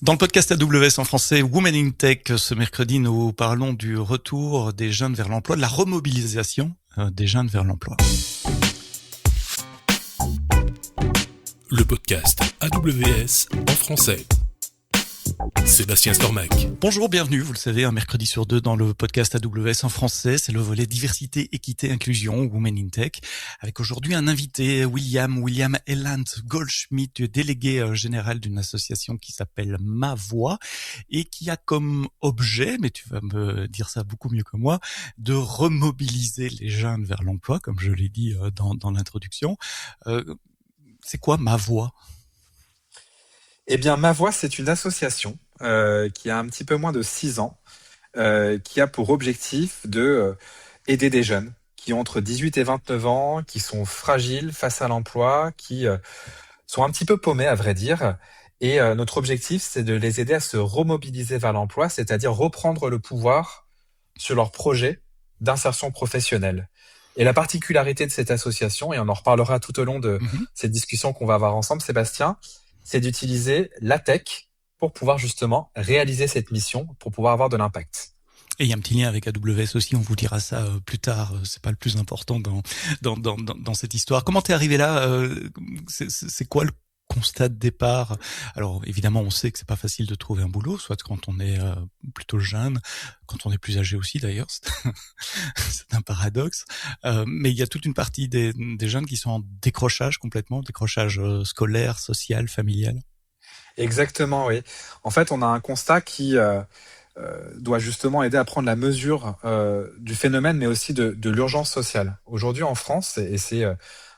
Dans le podcast AWS en français, Women in Tech, ce mercredi, nous parlons du retour des jeunes vers l'emploi, de la remobilisation des jeunes vers l'emploi. Le podcast AWS en français. Sébastien Stormac. Bonjour, bienvenue, vous le savez, un mercredi sur deux dans le podcast AWS en français, c'est le volet diversité, équité, inclusion, Women in Tech, avec aujourd'hui un invité, William Elland Goldschmidt, délégué général d'une association qui s'appelle Ma Voix et qui a comme objet, mais tu vas me dire ça beaucoup mieux que moi, de remobiliser les jeunes vers l'emploi, comme je l'ai dit dans l'introduction. C'est quoi Ma Voix ? Eh bien, Ma Voix, c'est une association qui a un petit peu moins de 6 ans, qui a pour objectif de aider des jeunes qui ont entre 18 et 29 ans, qui sont fragiles face à l'emploi, qui sont un petit peu paumés, à vrai dire. Et notre objectif, c'est de les aider à se remobiliser vers l'emploi, c'est-à-dire reprendre le pouvoir sur leur projet d'insertion professionnelle. Et la particularité de cette association, et on en reparlera tout au long de cette discussion qu'on va avoir ensemble, Sébastien, c'est d'utiliser la tech pour pouvoir justement réaliser cette mission, pour pouvoir avoir de l'impact. Et il y a un petit lien avec AWS aussi, on vous dira ça plus tard, c'est pas le plus important dans cette histoire. Comment t'es arrivé là ? C'est quoi le constat de départ ? Alors évidemment, on sait que c'est pas facile de trouver un boulot, soit quand on est plutôt jeune, quand on est plus âgé aussi d'ailleurs, c'est un paradoxe. Mais il y a toute une partie des jeunes qui sont en décrochage complètement, décrochage scolaire, social, familial. Exactement, oui. En fait, on a un constat qui doit justement aider à prendre la mesure du phénomène, mais aussi de l'urgence sociale. Aujourd'hui en France, et c'est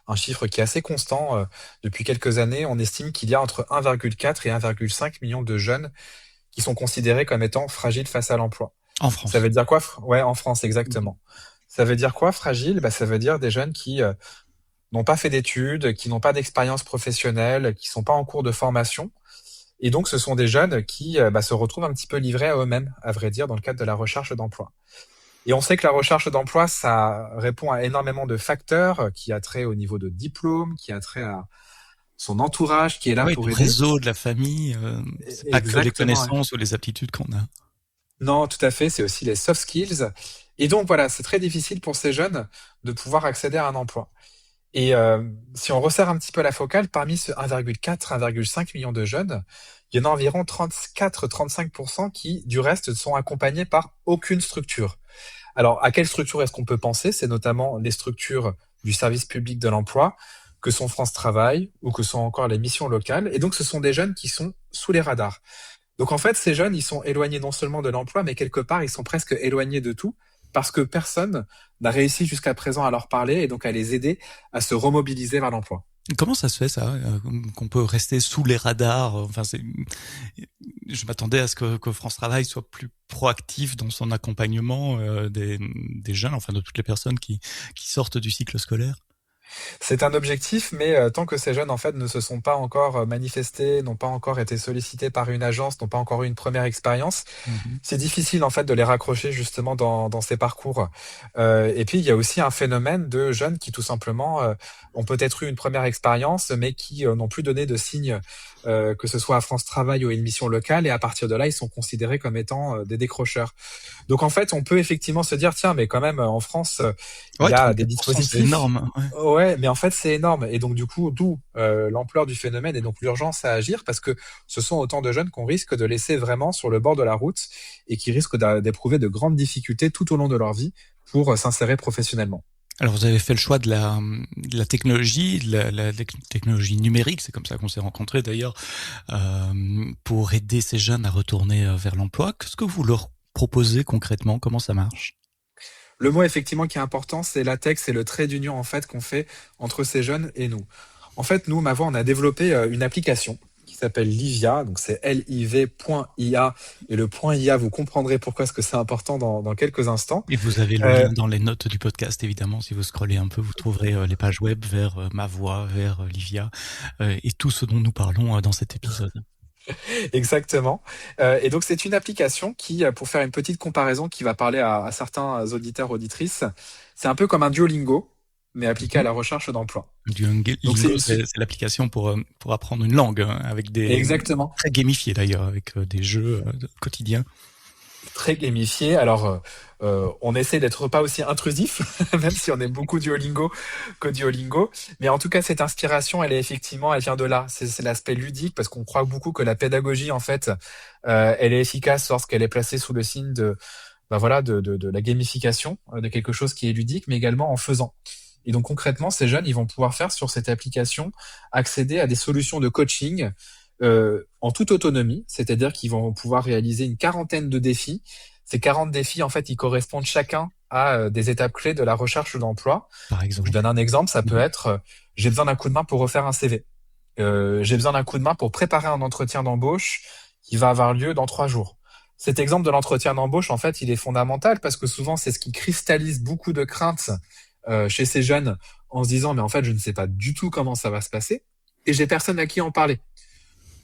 un chiffre qui est assez constant depuis quelques années, on estime qu'il y a entre 1,4 et 1,5 million de jeunes qui sont considérés comme étant fragiles face à l'emploi. En France. Ça veut dire quoi ? Ouais, en France, exactement. Ça veut dire quoi, fragile ? Ça veut dire des jeunes qui n'ont pas fait d'études, qui n'ont pas d'expérience professionnelle, qui sont pas en cours de formation. Et donc, ce sont des jeunes qui se retrouvent un petit peu livrés à eux-mêmes, à vrai dire, dans le cadre de la recherche d'emploi. Et on sait que la recherche d'emploi, ça répond à énormément de facteurs qui a trait au niveau de diplôme, qui a trait à son entourage, qui est là pour du aider. réseau, de la famille, c'est pas que les connaissances ou les aptitudes qu'on a. Non, tout à fait, c'est aussi les soft skills. Et donc, voilà, c'est très difficile pour ces jeunes de pouvoir accéder à un emploi. Et si on resserre un petit peu la focale, parmi ce 1,4, 1,5 million de jeunes, il y en a environ 34-35% qui, du reste, ne sont accompagnés par aucune structure. Alors, à quelle structure est-ce qu'on peut penser ? C'est notamment les structures du service public de l'emploi, que sont France Travail ou que sont encore les missions locales. Et donc, ce sont des jeunes qui sont sous les radars. Donc, en fait, ces jeunes, ils sont éloignés non seulement de l'emploi, mais quelque part, ils sont presque éloignés de tout, parce que personne n'a réussi jusqu'à présent à leur parler et donc à les aider à se remobiliser vers l'emploi. Comment ça se fait ça, qu'on peut rester sous les radars ? Enfin, je m'attendais à ce que France Travail soit plus proactif dans son accompagnement des jeunes, enfin de toutes les personnes qui sortent du cycle scolaire. C'est un objectif, mais tant que ces jeunes en fait ne se sont pas encore manifestés, n'ont pas encore été sollicités par une agence, n'ont pas encore eu une première expérience, c'est difficile en fait de les raccrocher justement dans ces parcours. Et puis il y a aussi un phénomène de jeunes qui tout simplement ont peut-être eu une première expérience, mais qui n'ont plus donné de signes, que ce soit à France Travail ou à une mission locale, et à partir de là ils sont considérés comme étant des décrocheurs. Donc en fait on peut effectivement se dire tiens mais quand même en France il y a des dispositifs. C'est énorme. Ouais, mais en fait, c'est énorme. Et donc, du coup, d'où l'ampleur du phénomène et donc l'urgence à agir, parce que ce sont autant de jeunes qu'on risque de laisser vraiment sur le bord de la route et qui risquent d'éprouver de grandes difficultés tout au long de leur vie pour s'insérer professionnellement. Alors, vous avez fait le choix de la technologie, la technologie numérique, c'est comme ça qu'on s'est rencontrés d'ailleurs, pour aider ces jeunes à retourner vers l'emploi. Qu'est-ce que vous leur proposez concrètement ? Comment ça marche ? Le mot effectivement qui est important, c'est la tech, c'est le trait d'union en fait qu'on fait entre ces jeunes et nous. En fait, nous, Ma Voix, on a développé une application qui s'appelle Livia, donc c'est liv.ia, et le point .ia, vous comprendrez pourquoi est-ce que c'est important dans quelques instants. Et vous avez le lien dans les notes du podcast, évidemment, si vous scrollez un peu, vous trouverez les pages web vers Ma Voix, vers Livia, et tout ce dont nous parlons dans cet épisode. Exactement. Et donc, c'est une application qui, pour faire une petite comparaison qui va parler à certains auditeurs, auditrices, c'est un peu comme un Duolingo, mais appliqué à Mhm. la recherche d'emploi. Donc Duolingo, c'est l'application pour apprendre une langue, hein, avec des exactement très gamifié d'ailleurs, avec des jeux quotidiens. très gamifié. Alors, on essaie d'être pas aussi intrusif, même si on aime beaucoup Duolingo que Duolingo. Mais en tout cas, cette inspiration, elle vient de là. C'est l'aspect ludique, parce qu'on croit beaucoup que la pédagogie, en fait, elle est efficace lorsqu'elle est placée sous le signe de, bah voilà, de la gamification, de quelque chose qui est ludique, mais également en faisant. Et donc concrètement, ces jeunes, ils vont pouvoir faire sur cette application accéder à des solutions de coaching en toute autonomie, c'est-à-dire qu'ils vont pouvoir réaliser une quarantaine de défis. Ces 40 défis, en fait, ils correspondent chacun à des étapes clés de la recherche d'emploi. Par Donc, je exemple. donne un exemple, ça peut Mhm. être j'ai besoin d'un coup de main pour refaire un CV. J'ai besoin d'un coup de main pour préparer un entretien d'embauche qui va avoir lieu dans 3 jours. Cet exemple de l'entretien d'embauche, en fait, il est fondamental parce que souvent, c'est ce qui cristallise beaucoup de craintes chez ces jeunes en se disant, mais en fait, je ne sais pas du tout comment ça va se passer et j'ai personne à qui en parler.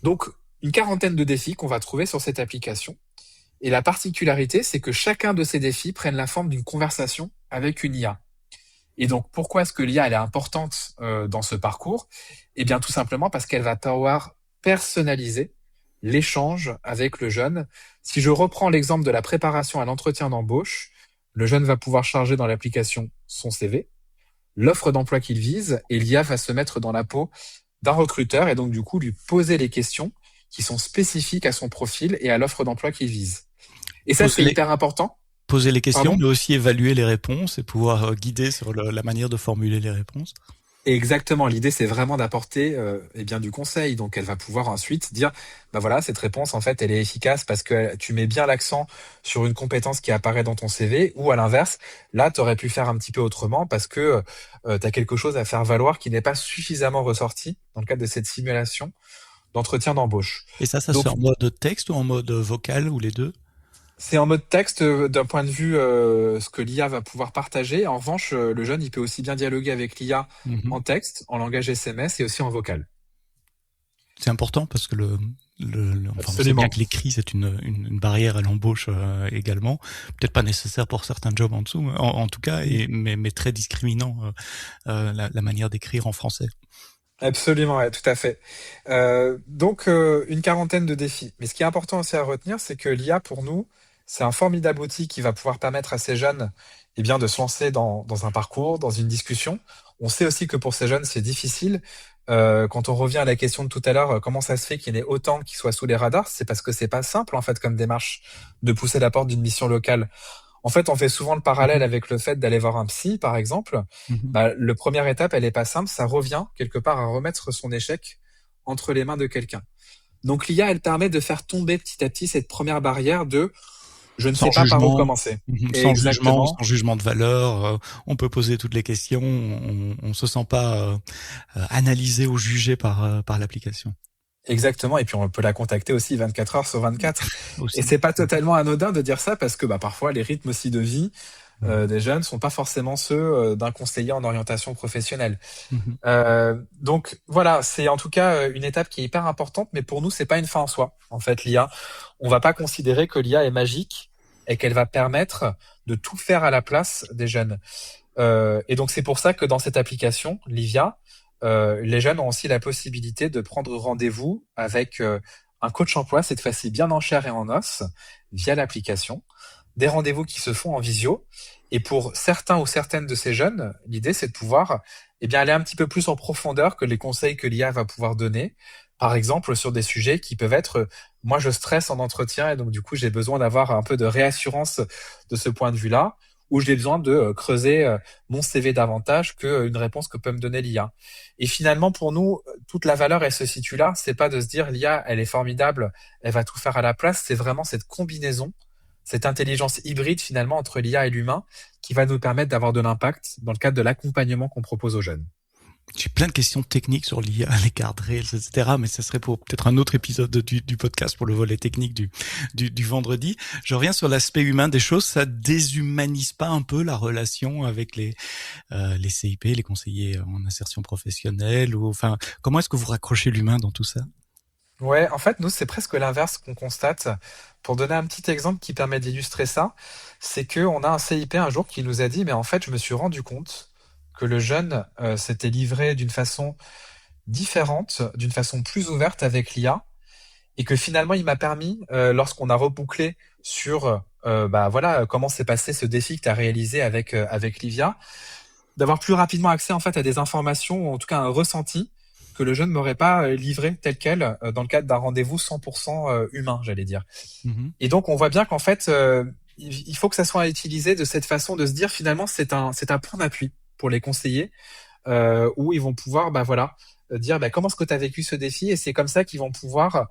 Donc, une quarantaine de défis qu'on va trouver sur cette application. Et la particularité, c'est que chacun de ces défis prenne la forme d'une conversation avec une IA. Et donc, pourquoi est-ce que l'IA elle est importante dans ce parcours? Eh bien, tout simplement parce qu'elle va pouvoir personnaliser l'échange avec le jeune. Si je reprends l'exemple de la préparation à l'entretien d'embauche, le jeune va pouvoir charger dans l'application son CV, l'offre d'emploi qu'il vise, et l'IA va se mettre dans la peau d'un recruteur et donc du coup lui poser les questions qui sont spécifiques à son profil et à l'offre d'emploi qu'il vise. Et ça, Poser c'est les, hyper important. poser les questions, Pardon? mais aussi évaluer les réponses et pouvoir guider sur la manière de formuler les réponses. Et exactement, l'idée c'est vraiment d'apporter eh bien du conseil. Donc elle va pouvoir ensuite dire bah voilà, cette réponse en fait, elle est efficace parce que tu mets bien l'accent sur une compétence qui apparaît dans ton CV, ou à l'inverse, là tu aurais pu faire un petit peu autrement parce que tu as quelque chose à faire valoir qui n'est pas suffisamment ressorti dans le cadre de cette simulation d'entretien d'embauche. Et ça se Donc fait en mode texte ou en mode vocal, ou les deux? c'est en mode texte d'un point de vue ce que l'IA va pouvoir partager. En revanche, le jeune, il peut aussi bien dialoguer avec l'IA Mhm. en texte, en langage SMS et aussi en vocal. C'est important parce que enfin, on sait bien Absolument. que l'écrit, c'est une barrière à l'embauche également. Peut-être pas nécessaire pour certains jobs en dessous, en tout cas, mais très discriminant la manière d'écrire en français. Absolument, ouais, tout à fait. Donc, une quarantaine de défis. Mais ce qui est important aussi à retenir, c'est que l'IA, pour nous, c'est un formidable outil qui va pouvoir permettre à ces jeunes eh bien, de se lancer dans un parcours, dans une discussion. On sait aussi que pour ces jeunes, c'est difficile. Quand on revient à la question de tout à l'heure, comment ça se fait qu'il y en ait autant qui soient sous les radars? C'est parce que c'est pas simple, en fait, comme démarche de pousser la porte d'une mission locale. En fait, on fait souvent le parallèle Mhm. avec le fait d'aller voir un psy, par exemple. Mhm. Bah, le première étape, elle est pas simple. Ça revient quelque part à remettre son échec entre les mains de quelqu'un. Donc l'IA, elle permet de faire tomber petit à petit cette première barrière de je ne Sans sais pas par où jugement, commencer. sans jugement, Exactement, sans jugement de valeur, on peut poser toutes les questions, on se sent pas analysé ou jugé par l'application exactement. Et puis on peut la contacter aussi 24 heures sur 24. Et aussi. c'est pas totalement anodin de dire ça parce que bah, parfois les rythmes aussi de vie Mhm. des jeunes sont pas forcément ceux d'un conseiller en orientation professionnelle. Mhm. Donc voilà, c'est en tout cas une étape qui est hyper importante, mais pour nous, c'est pas une fin en soi. En fait, l'IA, on va pas considérer que l'IA est magique et qu'elle va permettre de tout faire à la place des jeunes. Et donc c'est pour ça que dans cette application, Livia, les jeunes ont aussi la possibilité de prendre rendez-vous avec un coach emploi, cette fois-ci bien en chair et en os, via l'application. Des rendez-vous qui se font en visio. Et pour certains ou certaines de ces jeunes, l'idée c'est de pouvoir eh bien, aller un petit peu plus en profondeur que les conseils que l'IA va pouvoir donner. Par exemple, sur des sujets qui peuvent être, moi je stresse en entretien et donc du coup j'ai besoin d'avoir un peu de réassurance de ce point de vue-là, ou j'ai besoin de creuser mon CV davantage qu'une réponse que peut me donner l'IA. Et finalement, pour nous, toute la valeur, elle se situe là. C'est pas de se dire l'IA, elle est formidable, elle va tout faire à la place. C'est vraiment cette combinaison, cette intelligence hybride finalement entre l'IA et l'humain qui va nous permettre d'avoir de l'impact dans le cadre de l'accompagnement qu'on propose aux jeunes. J'ai plein de questions techniques sur l'IA, les guardrails, etc. Mais ce serait pour peut-être un autre épisode du podcast pour le volet technique du vendredi. Je reviens sur l'aspect humain des choses. Ça déshumanise pas un peu la relation avec les CIP, les conseillers en insertion professionnelle, ou enfin, comment est-ce que vous raccrochez l'humain dans tout ça? Ouais, en fait, nous, c'est presque l'inverse qu'on constate. Pour donner un petit exemple qui permet d'illustrer ça, c'est que on a un CIP un jour qui nous a dit, mais en fait, je me suis rendu compte que le jeune s'était livré d'une façon différente, d'une façon plus ouverte avec l'IA, et que finalement il m'a permis, lorsqu'on a rebouclé sur comment s'est passé ce défi que tu as réalisé avec Livia, d'avoir plus rapidement accès en fait à des informations, ou en tout cas un ressenti que le jeune m'aurait pas livré tel quel dans le cadre d'un rendez-vous 100% humain, j'allais dire. Mhm. Et donc on voit bien qu'en fait il faut que ça soit utilisé de cette façon, de se dire finalement c'est un point d'appui pour les conseillers, où ils vont pouvoir dire comment est-ce que tu as vécu ce défi, et c'est comme ça qu'ils vont pouvoir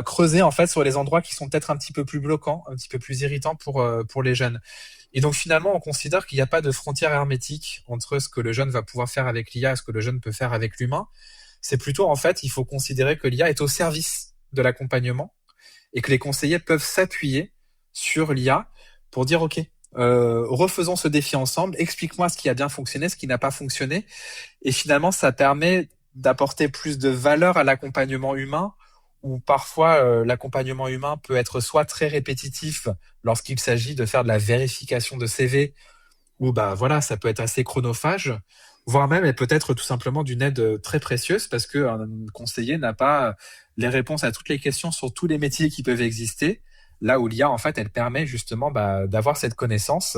creuser en fait sur les endroits qui sont peut-être un petit peu plus bloquants, un petit peu plus irritants pour les jeunes. Et donc finalement on considère qu'il n'y a pas de frontière hermétique entre ce que le jeune va pouvoir faire avec l'IA et ce que le jeune peut faire avec l'humain. C'est plutôt en fait il faut considérer que l'IA est au service de l'accompagnement, et que les conseillers peuvent s'appuyer sur l'IA pour dire ok, refaisons ce défi ensemble, explique-moi ce qui a bien fonctionné, ce qui n'a pas fonctionné. Et finalement ça permet d'apporter plus de valeur à l'accompagnement humain, où parfois l'accompagnement humain peut être soit très répétitif lorsqu'il s'agit de faire de la vérification de CV, ou ça peut être assez chronophage, voire même et peut-être tout simplement d'une aide très précieuse, parce que un conseiller n'a pas les réponses à toutes les questions sur tous les métiers qui peuvent exister, là où l'IA en fait elle permet justement d'avoir cette connaissance.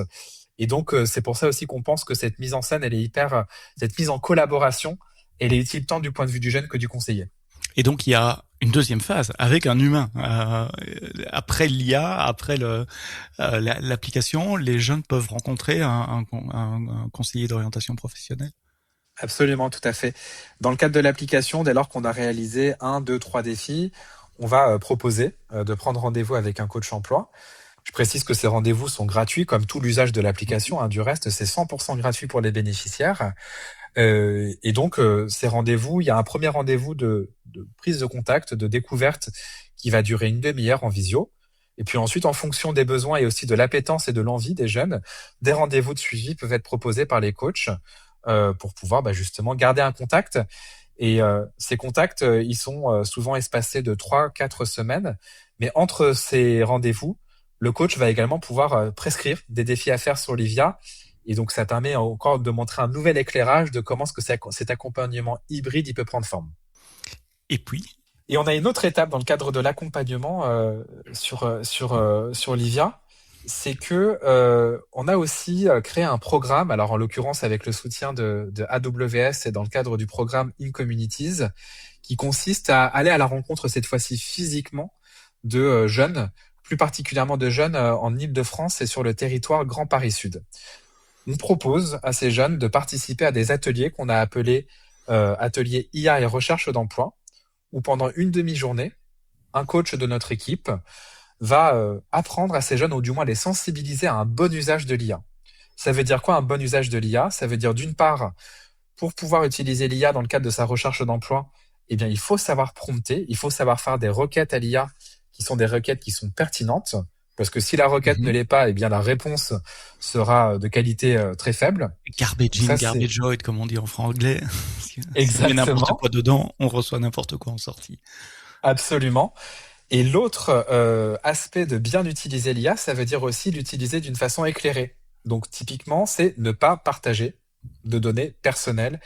Et donc c'est pour ça aussi qu'on pense que cette mise en scène, elle est cette mise en collaboration, elle est utile tant du point de vue du jeune que du conseiller. Et donc il y a une deuxième phase avec un humain. Après l'IA, après l'application, les jeunes peuvent rencontrer un conseiller d'orientation professionnelle. Absolument, tout à fait. Dans le cadre de l'application, dès lors qu'on a réalisé 1, 2, 3 défis, on va proposer de prendre rendez-vous avec un coach emploi. Je précise que ces rendez-vous sont gratuits, comme tout l'usage de l'application. Du reste, c'est 100% gratuit pour les bénéficiaires. Et donc, ces rendez-vous, il y a un premier rendez-vous de prise de contact, de découverte, qui va durer une demi-heure en visio. Et puis ensuite, en fonction des besoins et aussi de l'appétence et de l'envie des jeunes, des rendez-vous de suivi peuvent être proposés par les coachs pour pouvoir justement garder un contact. Et ces contacts, ils sont souvent espacés de 3-4 semaines. Mais entre ces rendez-vous, le coach va également pouvoir prescrire des défis à faire sur Livia. Et donc, ça permet encore de montrer un nouvel éclairage de comment est-ce que cet accompagnement hybride il peut prendre forme. Et puis, et on a une autre étape dans le cadre de l'accompagnement sur Livia, c'est que on a aussi créé un programme, alors en l'occurrence avec le soutien de AWS et dans le cadre du programme In Communities, qui consiste à aller à la rencontre cette fois-ci physiquement de jeunes, plus particulièrement de jeunes en Île-de-France et sur le territoire Grand Paris Sud. On propose à ces jeunes de participer à des ateliers qu'on a appelés ateliers IA et recherche d'emploi, où pendant une demi-journée, un coach de notre équipe va apprendre à ces jeunes, ou du moins les sensibiliser à un bon usage de l'IA. Ça veut dire quoi un bon usage de l'IA? Ça veut dire d'une part, pour pouvoir utiliser l'IA dans le cadre de sa recherche d'emploi, il faut savoir prompter, il faut savoir faire des requêtes à l'IA qui sont des requêtes qui sont pertinentes. Parce que si la requête ne l'est pas, la réponse sera de qualité très faible. Garbage in, garbage out, comme on dit en anglais. Exactement. Si on met n'importe quoi dedans, on reçoit n'importe quoi en sortie. Absolument. Et l'autre aspect de bien utiliser l'IA, ça veut dire aussi l'utiliser d'une façon éclairée. Donc typiquement, c'est ne pas partager de données personnelles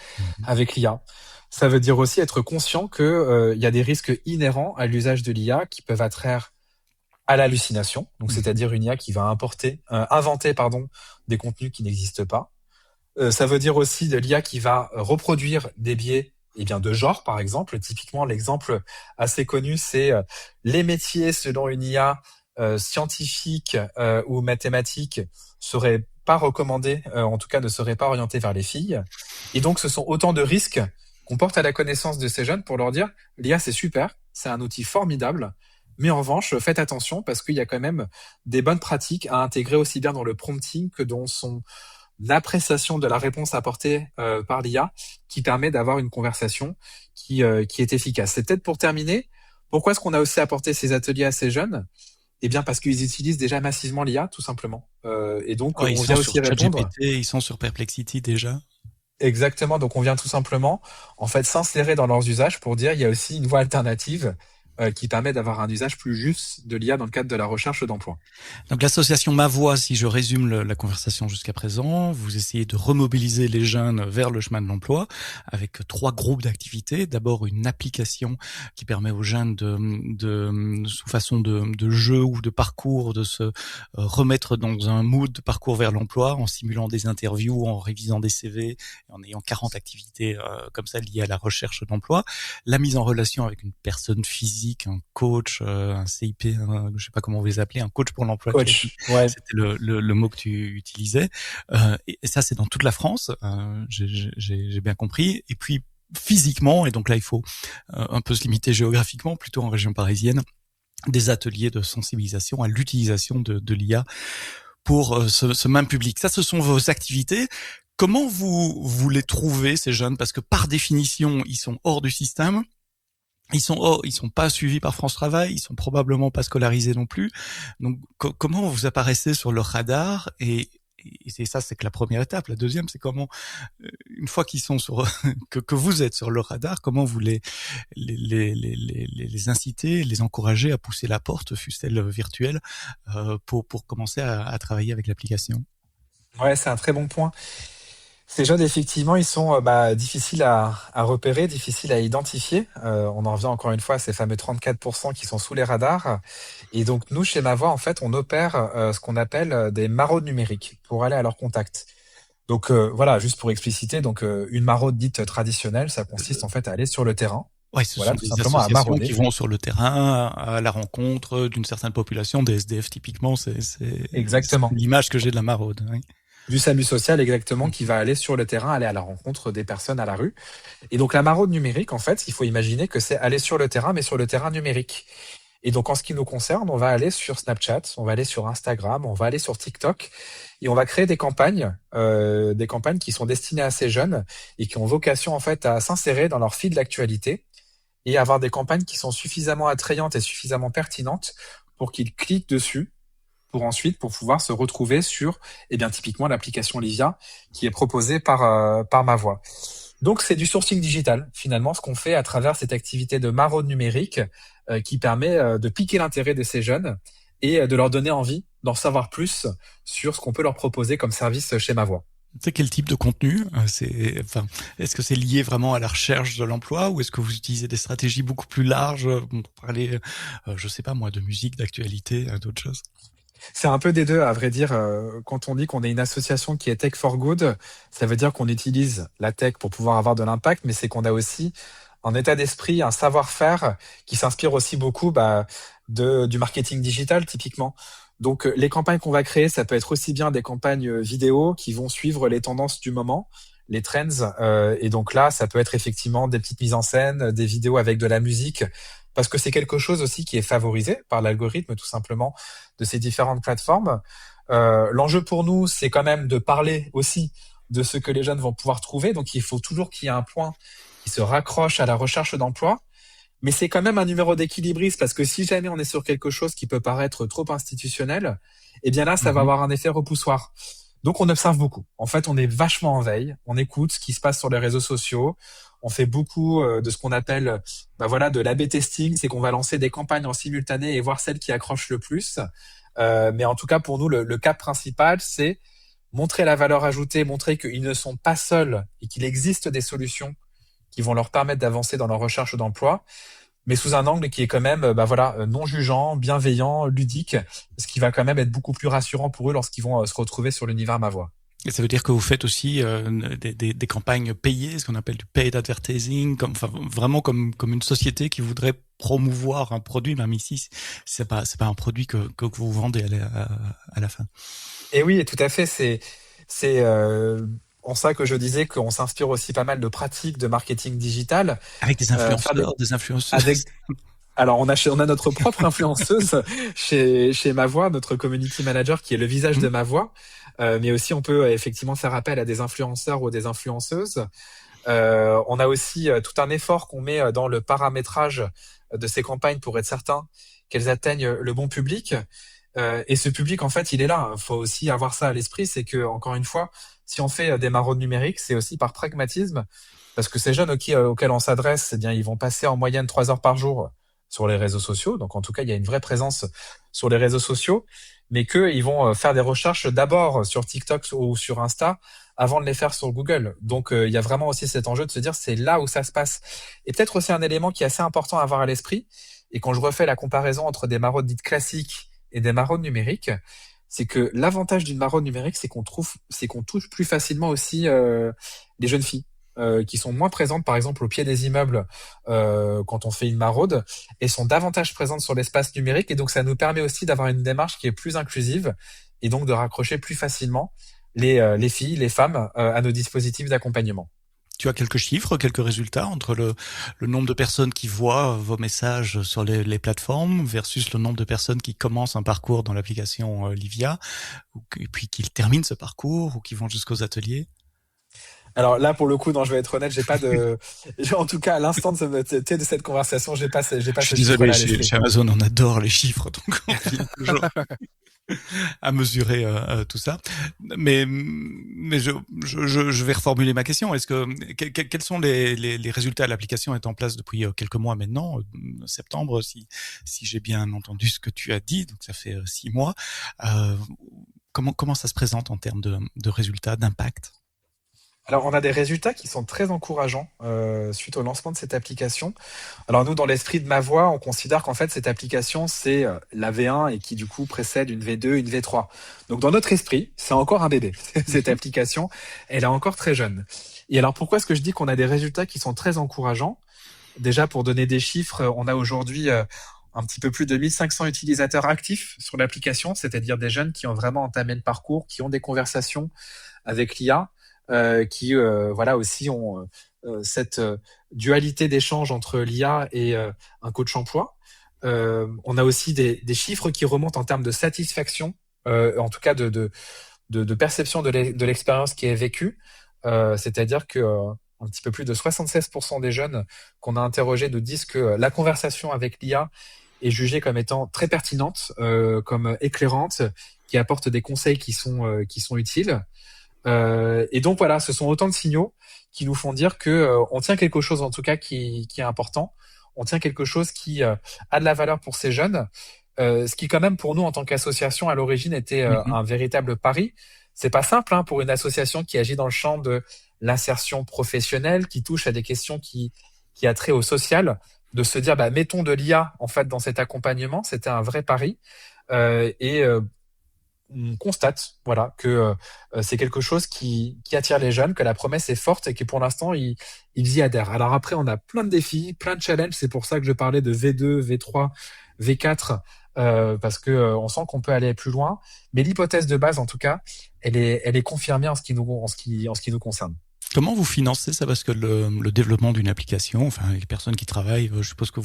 avec l'IA. Ça veut dire aussi être conscient que y a des risques inhérents à l'usage de l'IA qui peuvent attraire à l'hallucination, donc c'est-à-dire une IA qui va inventer des contenus qui n'existent pas. Ça veut dire aussi de l'IA qui va reproduire des biais de genre, par exemple. Typiquement, l'exemple assez connu, c'est les métiers selon une IA scientifique ou mathématique seraient pas recommandés, en tout cas ne seraient pas orientés vers les filles. Et donc, ce sont autant de risques qu'on porte à la connaissance de ces jeunes pour leur dire l'IA, c'est super, c'est un outil formidable, mais en revanche, faites attention parce qu'il y a quand même des bonnes pratiques à intégrer aussi bien dans le prompting que dans son appréciation de la réponse apportée par l'IA, qui permet d'avoir une conversation qui est efficace. C'est peut-être pour terminer, pourquoi est-ce qu'on a aussi apporté ces ateliers à ces jeunes? Parce qu'ils utilisent déjà massivement l'IA, tout simplement. Et donc, on vient aussi répondre. ChatGPT, ils sont sur Perplexity déjà. Exactement. Donc, on vient tout simplement, en fait, s'insérer dans leurs usages pour dire il y a aussi une voie alternative qui permet d'avoir un usage plus juste de l'IA dans le cadre de la recherche d'emploi. Donc l'association Ma Voix, si je résume la conversation jusqu'à présent, vous essayez de remobiliser les jeunes vers le chemin de l'emploi avec 3 groupes d'activités. D'abord une application qui permet aux jeunes sous façon de jeu ou de parcours de se remettre dans un mood de parcours vers l'emploi en simulant des interviews, en révisant des CV, en ayant 40 activités comme ça liées à la recherche d'emploi. La mise en relation avec une personne physique, un coach, un CIP, je sais pas comment vous les appelez, un coach pour l'emploi. Coach, ouais. C'était le mot que tu utilisais. Et ça, c'est dans toute la France. J'ai bien compris. Et puis physiquement, et donc là, il faut un peu se limiter géographiquement, plutôt en région parisienne, des ateliers de sensibilisation à l'utilisation de l'IA pour ce même public. Ça, ce sont vos activités. Comment vous les trouvez, ces jeunes? Parce que par définition, ils sont hors du système. Ils sont pas suivis par France Travail, ils sont probablement pas scolarisés non plus. Donc comment vous apparaissez sur leur radar et c'est ça, c'est que la première étape. La deuxième, c'est comment une fois qu'ils sont sur que vous êtes sur leur radar, comment vous les inciter, les encourager à pousser la porte, fût-elle virtuelle, pour commencer à travailler avec l'application. Ouais, c'est un très bon point. Ces jeunes, effectivement, ils sont difficiles à repérer, difficiles à identifier. On en revient encore une fois à ces fameux 34% qui sont sous les radars. Et donc, nous, chez Ma Voix, en fait, on opère ce qu'on appelle des maraudes numériques pour aller à leur contact. Donc, voilà, juste pour expliciter, donc une maraude dite traditionnelle, ça consiste en fait à aller sur le terrain. Ouais, ce Voilà, sont tout des simplement à associations marauder. qui vont sur le terrain à la rencontre d'une certaine population, des SDF typiquement, c'est Exactement. l'image que j'ai de la maraude. Oui. Du SAMU social, exactement, qui va aller sur le terrain, aller à la rencontre des personnes à la rue. Et donc la maraude numérique, en fait, il faut imaginer que c'est aller sur le terrain, mais sur le terrain numérique. Et donc en ce qui nous concerne, on va aller sur Snapchat, on va aller sur Instagram, on va aller sur TikTok, et on va créer des campagnes qui sont destinées à ces jeunes et qui ont vocation en fait à s'insérer dans leur fil d'actualité et avoir des campagnes qui sont suffisamment attrayantes et suffisamment pertinentes pour qu'ils cliquent dessus pour pouvoir se retrouver sur, typiquement l'application Livia qui est proposée par Ma Voix. Donc, c'est du sourcing digital, finalement, ce qu'on fait à travers cette activité de maraude numérique qui permet de piquer l'intérêt de ces jeunes et de leur donner envie d'en savoir plus sur ce qu'on peut leur proposer comme service chez Ma Voix. C'est quel type de contenu? Est-ce que c'est lié vraiment à la recherche de l'emploi ou est-ce que vous utilisez des stratégies beaucoup plus larges pour parler, je sais pas moi, de musique, d'actualité, d'autres choses? C'est un peu des deux, à vrai dire. Quand on dit qu'on est une association qui est Tech for Good, ça veut dire qu'on utilise la tech pour pouvoir avoir de l'impact, mais c'est qu'on a aussi un état d'esprit, un savoir-faire qui s'inspire aussi beaucoup du marketing digital, typiquement. Donc, les campagnes qu'on va créer, ça peut être aussi bien des campagnes vidéo qui vont suivre les tendances du moment, les trends. Et donc là, ça peut être effectivement des petites mises en scène, des vidéos avec de la musique, parce que c'est quelque chose aussi qui est favorisé par l'algorithme, tout simplement, de ces différentes plateformes. L'enjeu pour nous, c'est quand même de parler aussi de ce que les jeunes vont pouvoir trouver. Donc, il faut toujours qu'il y ait un point qui se raccroche à la recherche d'emploi. Mais c'est quand même un numéro d'équilibriste parce que si jamais on est sur quelque chose qui peut paraître trop institutionnel, eh bien là, ça va avoir un effet repoussoir. Donc, on observe beaucoup. En fait, on est vachement en veille. On écoute ce qui se passe sur les réseaux sociaux. On fait beaucoup de ce qu'on appelle de l'A/B testing. C'est qu'on va lancer des campagnes en simultané et voir celles qui accrochent le plus. Mais en tout cas, pour nous, le cap principal, c'est montrer la valeur ajoutée, montrer qu'ils ne sont pas seuls et qu'il existe des solutions qui vont leur permettre d'avancer dans leur recherche d'emploi, mais sous un angle qui est quand même non jugeant, bienveillant, ludique, ce qui va quand même être beaucoup plus rassurant pour eux lorsqu'ils vont se retrouver sur l'univers Ma Voix. Et ça veut dire que vous faites aussi des campagnes payées, ce qu'on appelle du paid advertising, vraiment comme une société qui voudrait promouvoir un produit, même ici, c'est pas un produit que vous vendez à la fin. Et oui, tout à fait. C'est en ça que je disais qu'on s'inspire aussi pas mal de pratiques de marketing digital. Avec des influenceurs, des influenceuses. Alors, on a notre propre influenceuse chez Ma Voix, notre community manager qui est le visage de Ma Voix. Mais aussi, on peut effectivement faire appel à des influenceurs ou des influenceuses. On a aussi tout un effort qu'on met dans le paramétrage de ces campagnes pour être certain qu'elles atteignent le bon public. Et ce public, en fait, il est là. Il faut aussi avoir ça à l'esprit. C'est que, encore une fois, si on fait des maraudes numériques, c'est aussi par pragmatisme. Parce que ces jeunes auxquels on s'adresse, ils vont passer en moyenne 3 heures par jour sur les réseaux sociaux. Donc en tout cas, il y a une vraie présence sur les réseaux sociaux, mais qu'ils vont faire des recherches d'abord sur TikTok ou sur Insta avant de les faire sur Google. Donc il y a vraiment aussi cet enjeu de se dire c'est là où ça se passe. Et peut-être aussi un élément qui est assez important à avoir à l'esprit, et quand je refais la comparaison entre des maraudes dites classiques et des maraudes numériques, c'est que l'avantage d'une maraude numérique, c'est qu'on touche plus facilement aussi les jeunes filles. Qui sont moins présentes, par exemple, au pied des immeubles quand on fait une maraude, et sont davantage présentes sur l'espace numérique. Et donc, ça nous permet aussi d'avoir une démarche qui est plus inclusive, et donc de raccrocher plus facilement les filles, les femmes à nos dispositifs d'accompagnement. Tu as quelques chiffres, quelques résultats entre le nombre de personnes qui voient vos messages sur les plateformes versus le nombre de personnes qui commencent un parcours dans l'application Livia, et puis qui terminent ce parcours ou qui vont jusqu'aux ateliers? Alors là, pour le coup, non, je vais être honnête, j'ai pas de, en tout cas, à l'instant de cette conversation, j'ai pas Je suis ce chiffre-là désolé, à l'esprit. chez Amazon, on adore les chiffres, donc on vient toujours à mesurer tout ça. Mais je vais reformuler ma question. Est-ce que quels sont les résultats? L'application est en place depuis quelques mois maintenant, septembre, si j'ai bien entendu ce que tu as dit, donc ça fait 6 mois. Comment ça se présente en termes de résultats, d'impact? Alors, on a des résultats qui sont très encourageants suite au lancement de cette application. Alors nous, dans l'esprit de Ma Voix, on considère qu'en fait, cette application, c'est la V1 et qui du coup précède une V2, une V3. Donc dans notre esprit, c'est encore un bébé. Cette application, elle est encore très jeune. Et alors pourquoi est-ce que je dis qu'on a des résultats qui sont très encourageants? Déjà, pour donner des chiffres, on a aujourd'hui un petit peu plus de 1500 utilisateurs actifs sur l'application, c'est-à-dire des jeunes qui ont vraiment entamé le parcours, qui ont des conversations avec l'IA, qui voilà aussi ont cette dualité d'échange entre l'IA et un coach emploi. On a aussi des chiffres qui remontent en termes de satisfaction, en tout cas de perception de l'expérience qui est vécue. C'est-à-dire que un petit peu plus de 76% des jeunes qu'on a interrogés nous disent que la conversation avec l'IA est jugée comme étant très pertinente, comme éclairante, qui apporte des conseils qui sont utiles. Et donc voilà, ce sont autant de signaux qui nous font dire que on tient quelque chose en tout cas qui est important. On tient quelque chose qui a de la valeur pour ces jeunes. Ce qui quand même pour nous en tant qu'association à l'origine était un véritable pari. C'est pas simple hein, pour une association qui agit dans le champ de l'insertion professionnelle, qui touche à des questions qui a trait au social, de se dire bah mettons de l'IA en fait dans cet accompagnement. C'était un vrai pari on constate voilà que c'est quelque chose qui attire les jeunes, que la promesse est forte et que pour l'instant ils y adhèrent. Alors après on a plein de défis, plein de challenges, c'est pour ça que je parlais de V2, V3, V4 parce que on sent qu'on peut aller plus loin, mais l'hypothèse de base en tout cas, elle est confirmée en ce qui nous concerne. Comment vous financez ça? Parce que le développement d'une application, enfin les personnes qui travaillent, je suppose que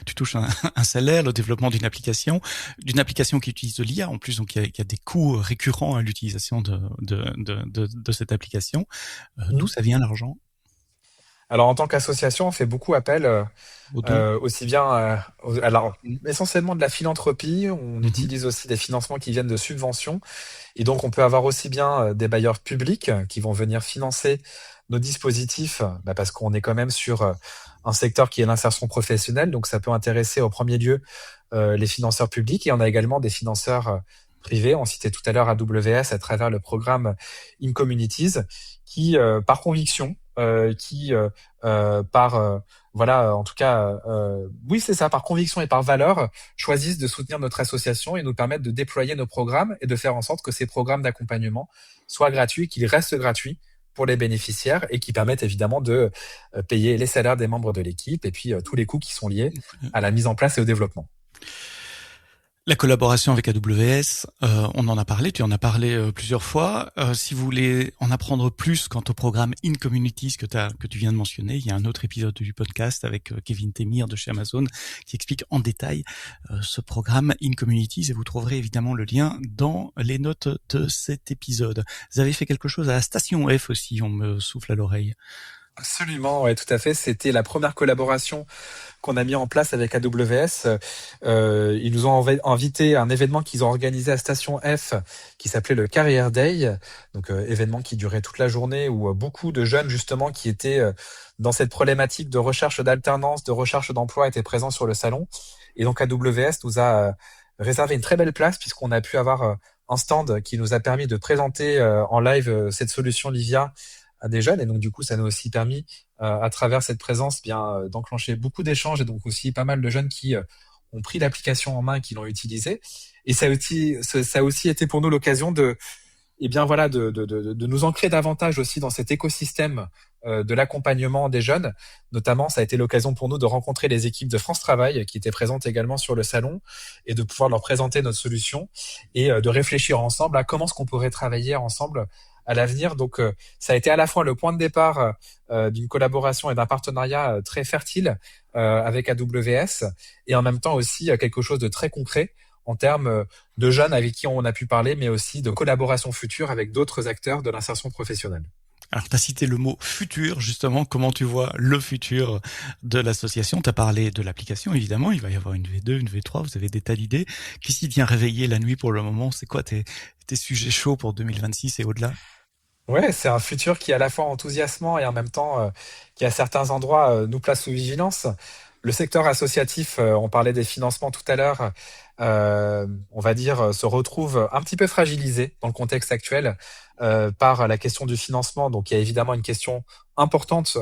tu touches un salaire, le développement d'une application qui utilise de l'IA en plus, donc il y a des coûts récurrents à l'utilisation de cette application. D'où ça vient l'argent? Alors en tant qu'association, on fait beaucoup appel aussi bien alors essentiellement de la philanthropie, on utilise aussi des financements qui viennent de subventions et donc on peut avoir aussi bien des bailleurs publics qui vont venir financer nos dispositifs parce qu'on est quand même sur un secteur qui est l'insertion professionnelle, donc ça peut intéresser au premier lieu les financeurs publics et on a également des financeurs privés. On citait tout à l'heure AWS à travers le programme In Communities qui par conviction voilà, en tout cas, oui, c'est ça, par conviction et par valeur, choisissent de soutenir notre association et nous permettent de déployer nos programmes et de faire en sorte que ces programmes d'accompagnement soient gratuits, qu'ils restent gratuits pour les bénéficiaires et qui permettent évidemment de payer les salaires des membres de l'équipe et puis tous les coûts qui sont liés à la mise en place et au développement. La collaboration avec AWS, on en a parlé, tu en as parlé plusieurs fois. Si vous voulez en apprendre plus quant au programme In Communities que tu viens de mentionner, il y a un autre épisode du podcast avec Kevin Temir de chez Amazon qui explique en détail ce programme In Communities et vous trouverez évidemment le lien dans les notes de cet épisode. Vous avez fait quelque chose à la station F aussi, on me souffle à l'oreille. Absolument, ouais, tout à fait. C'était la première collaboration qu'on a mis en place avec AWS. Ils nous ont invité à un événement qu'ils ont organisé à Station F qui s'appelait le Career Day. Donc, événement qui durait toute la journée où beaucoup de jeunes, justement, qui étaient dans cette problématique de recherche d'alternance, de recherche d'emploi étaient présents sur le salon. Et donc, AWS nous a réservé une très belle place puisqu'on a pu avoir un stand qui nous a permis de présenter en live cette solution Livia à des jeunes. Et donc, du coup, ça nous a aussi permis, à travers cette présence, d'enclencher beaucoup d'échanges et donc aussi pas mal de jeunes qui ont pris l'application en main et qui l'ont utilisée. Et ça a aussi été pour nous l'occasion de nous ancrer davantage aussi dans cet écosystème de l'accompagnement des jeunes. Notamment, ça a été l'occasion pour nous de rencontrer les équipes de France Travail qui étaient présentes également sur le salon et de pouvoir leur présenter notre solution et de réfléchir ensemble à comment est-ce qu'on pourrait travailler ensemble à l'avenir. Donc, ça a été à la fois le point de départ d'une collaboration et d'un partenariat très fertile avec AWS et en même temps aussi quelque chose de très concret en termes de jeunes avec qui on a pu parler, mais aussi de collaboration future avec d'autres acteurs de l'insertion professionnelle. Alors, tu as cité le mot futur, justement. Comment tu vois le futur de l'association? Tu as parlé de l'application, évidemment. Il va y avoir une V2, une V3. Vous avez des tas d'idées. Qu'est-ce qui vient réveiller la nuit pour le moment? C'est quoi tes sujets chauds pour 2026 et au-delà? Ouais, c'est un futur qui est à la fois enthousiasmant et en même temps qui à certains endroits nous place sous vigilance. Le secteur associatif, on parlait des financements tout à l'heure, on va dire se retrouve un petit peu fragilisé dans le contexte actuel par la question du financement. Donc il y a évidemment une question importante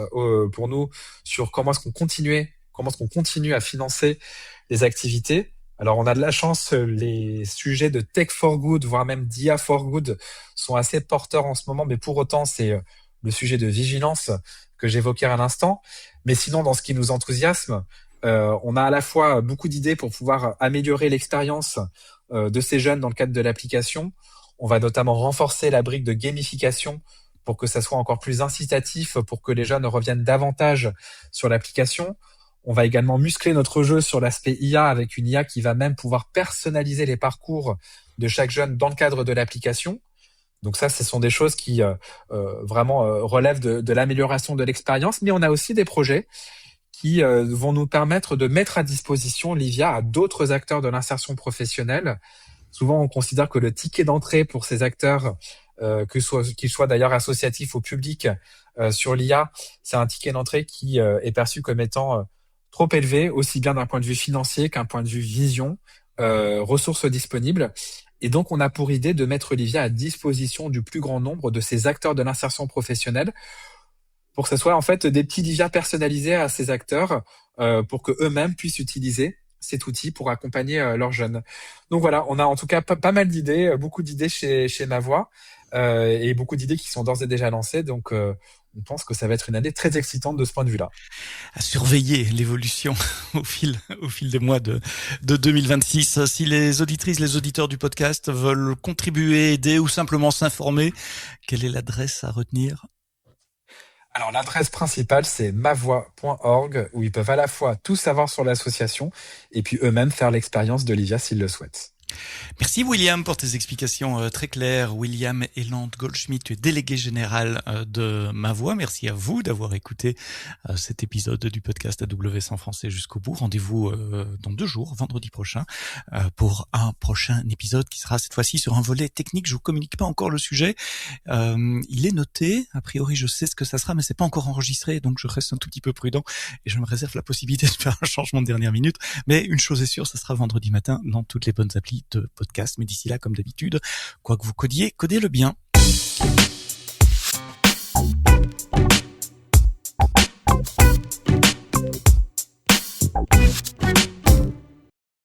pour nous sur comment est-ce qu'on continue à financer les activités. Alors, on a de la chance, les sujets de tech for good, voire même d'IA for good, sont assez porteurs en ce moment, mais pour autant, c'est le sujet de vigilance que j'évoquais à l'instant. Mais sinon, dans ce qui nous enthousiasme, on a à la fois beaucoup d'idées pour pouvoir améliorer l'expérience de ces jeunes dans le cadre de l'application. On va notamment renforcer la brique de gamification pour que ça soit encore plus incitatif, pour que les jeunes reviennent davantage sur l'application. On va également muscler notre jeu sur l'aspect IA avec une IA qui va même pouvoir personnaliser les parcours de chaque jeune dans le cadre de l'application. Donc ça, ce sont des choses qui vraiment relèvent de l'amélioration de l'expérience. Mais on a aussi des projets qui vont nous permettre de mettre à disposition Livia à d'autres acteurs de l'insertion professionnelle. Souvent, on considère que le ticket d'entrée pour ces acteurs, qu'ils soient d'ailleurs associatifs ou publics sur l'IA, c'est un ticket d'entrée qui est perçu comme étant trop élevé, aussi bien d'un point de vue financier qu'un point de vue vision, ressources disponibles. Et donc, on a pour idée de mettre Livia à disposition du plus grand nombre de ces acteurs de l'insertion professionnelle pour que ce soit en fait des petits Livia personnalisés à ces acteurs pour que eux-mêmes puissent utiliser cet outil pour accompagner leurs jeunes. Donc voilà, on a en tout cas pas mal d'idées, beaucoup d'idées chez Mavoie et beaucoup d'idées qui sont d'ores et déjà lancées. Donc, on pense que ça va être une année très excitante de ce point de vue-là. À surveiller l'évolution au fil des mois de 2026. Si les auditrices, les auditeurs du podcast veulent contribuer, aider ou simplement s'informer, quelle est l'adresse à retenir? Alors, l'adresse principale, c'est mavoie.org, où ils peuvent à la fois tout savoir sur l'association et puis eux-mêmes faire l'expérience de Livia s'ils le souhaitent. Merci William pour tes explications très claires. William Eland Goldschmidt, tu es délégué général de Mavoie. Merci à vous d'avoir écouté cet épisode du podcast AWS en français jusqu'au bout. Rendez-vous dans 2 jours, vendredi prochain, pour un prochain épisode qui sera cette fois-ci sur un volet technique. Je vous communique pas encore le sujet. Il est noté. A priori, je sais ce que ça sera, mais c'est pas encore enregistré, donc je reste un tout petit peu prudent et je me réserve la possibilité de faire un changement de dernière minute. Mais une chose est sûre, ça sera vendredi matin dans toutes les bonnes applis de podcast. Mais d'ici là, comme d'habitude, quoi que vous codiez, codez-le bien.